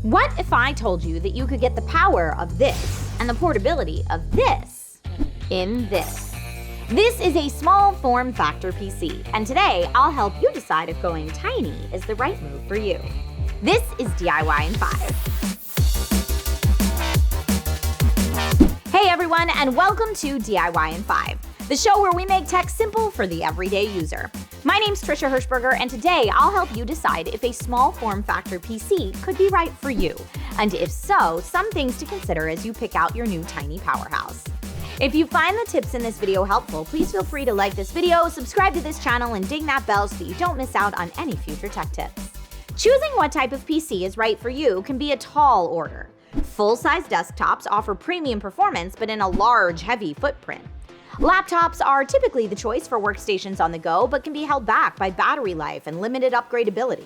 What if I told you that you could get the power of this and the portability of this in this? This is a small form factor PC, and today I'll help you decide if going tiny is the right move for you. This is DIY in 5. Hey everyone, and welcome to DIY in 5, the show where we make tech simple for the everyday user. My name's Trisha Hirschberger, and today I'll help you decide if a small form factor PC could be right for you, and if so, some things to consider as you pick out your new tiny powerhouse. If you find the tips in this video helpful, please feel free to like this video, subscribe to this channel, and ding that bell so that you don't miss out on any future tech tips. Choosing what type of PC is right for you can be a tall order. Full-size desktops offer premium performance, but in a large, heavy footprint. Laptops are typically the choice for workstations on the go, but can be held back by battery life and limited upgradability.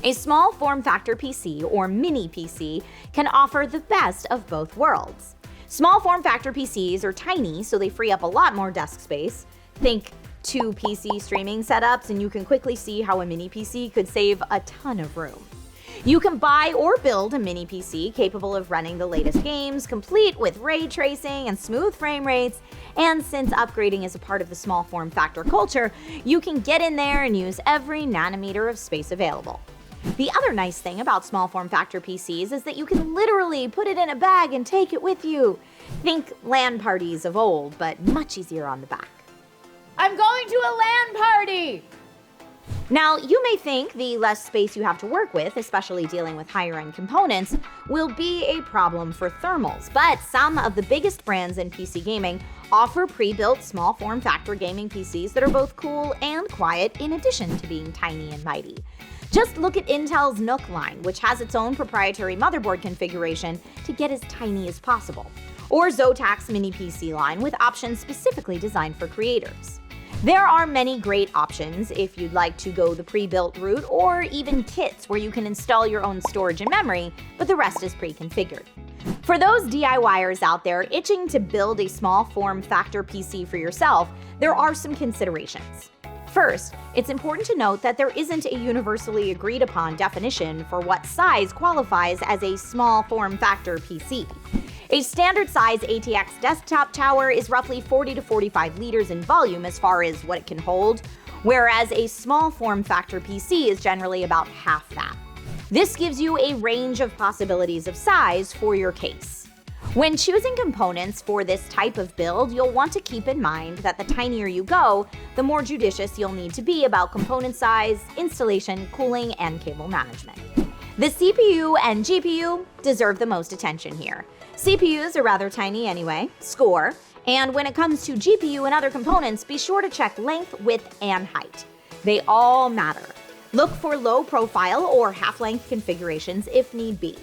A small form factor PC, or mini PC, can offer the best of both worlds. Small form factor PCs are tiny, so they free up a lot more desk space. Think 2 PC streaming setups, and you can quickly see how a mini PC could save a ton of room. You can buy or build a mini PC capable of running the latest games, complete with ray tracing and smooth frame rates, and since upgrading is a part of the small form factor culture, you can get in there and use every nanometer of space available. The other nice thing about small form factor PCs is that you can literally put it in a bag and take it with you. Think LAN parties of old, but much easier on the back. I'm going to a LAN party! Now, you may think the less space you have to work with, especially dealing with higher-end components, will be a problem for thermals, but some of the biggest brands in PC gaming offer pre-built small form factor gaming PCs that are both cool and quiet in addition to being tiny and mighty. Just look at Intel's Nook line, which has its own proprietary motherboard configuration to get as tiny as possible, or Zotac's mini PC line with options specifically designed for creators. There are many great options if you'd like to go the pre-built route, or even kits where you can install your own storage and memory, but the rest is pre-configured. For those DIYers out there itching to build a small form factor PC for yourself, there are some considerations. First, it's important to note that there isn't a universally agreed upon definition for what size qualifies as a small form factor PC. A standard size ATX desktop tower is roughly 40 to 45 liters in volume as far as what it can hold, whereas a small form factor PC is generally about half that. This gives you a range of possibilities of size for your case. When choosing components for this type of build, you'll want to keep in mind that the tinier you go, the more judicious you'll need to be about component size, installation, cooling, and cable management. The CPU and GPU deserve the most attention here. CPUs are rather tiny anyway, score, and when it comes to GPU and other components, be sure to check length, width, and height. They all matter. Look for low profile or half-length configurations if need be.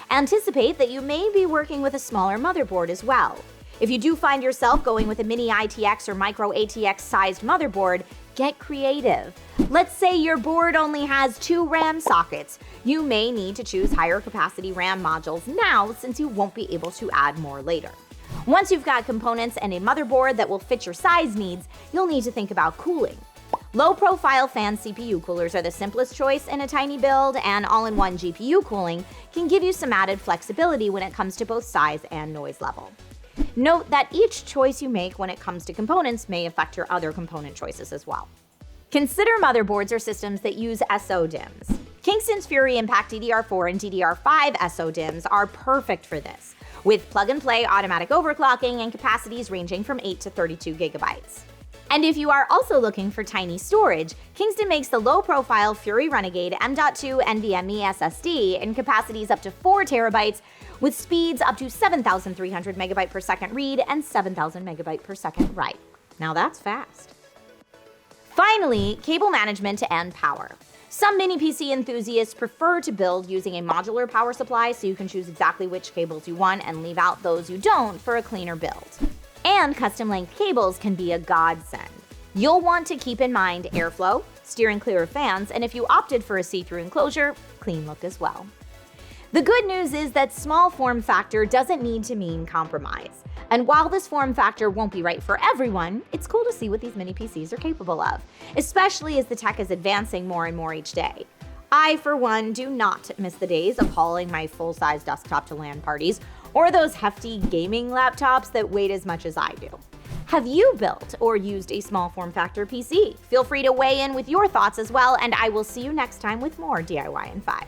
Anticipate that you may be working with a smaller motherboard as well. If you do find yourself going with a mini ITX or micro ATX sized motherboard, get creative. Let's say your board only has 2 RAM sockets. You may need to choose higher capacity RAM modules now since you won't be able to add more later. Once you've got components and a motherboard that will fit your size needs, you'll need to think about cooling. Low-profile fan CPU coolers are the simplest choice in a tiny build, and all-in-one GPU cooling can give you some added flexibility when it comes to both size and noise level. Note that each choice you make when it comes to components may affect your other component choices as well. Consider motherboards or systems that use SO-DIMMs. Kingston's Fury Impact DDR4 and DDR5 SO-DIMMs are perfect for this, with plug-and-play automatic overclocking and capacities ranging from 8 to 32 gigabytes. And if you are also looking for tiny storage, Kingston makes the low-profile Fury Renegade M.2 NVMe SSD in capacities up to 4 terabytes with speeds up to 7,300 megabyte per second read and 7,000 megabyte per second write. Now that's fast. Finally, cable management and power. Some mini PC enthusiasts prefer to build using a modular power supply so you can choose exactly which cables you want and leave out those you don't for a cleaner build. And custom-length cables can be a godsend. You'll want to keep in mind airflow, steering clear of fans, and if you opted for a see-through enclosure, clean look as well. The good news is that small form factor doesn't need to mean compromise. And while this form factor won't be right for everyone, it's cool to see what these mini PCs are capable of, especially as the tech is advancing more and more each day. I, for one, do not miss the days of hauling my full-size desktop to LAN parties, or those hefty gaming laptops that weighed as much as I do. Have you built or used a small form factor PC? Feel free to weigh in with your thoughts as well, and I will see you next time with more DIY in 5.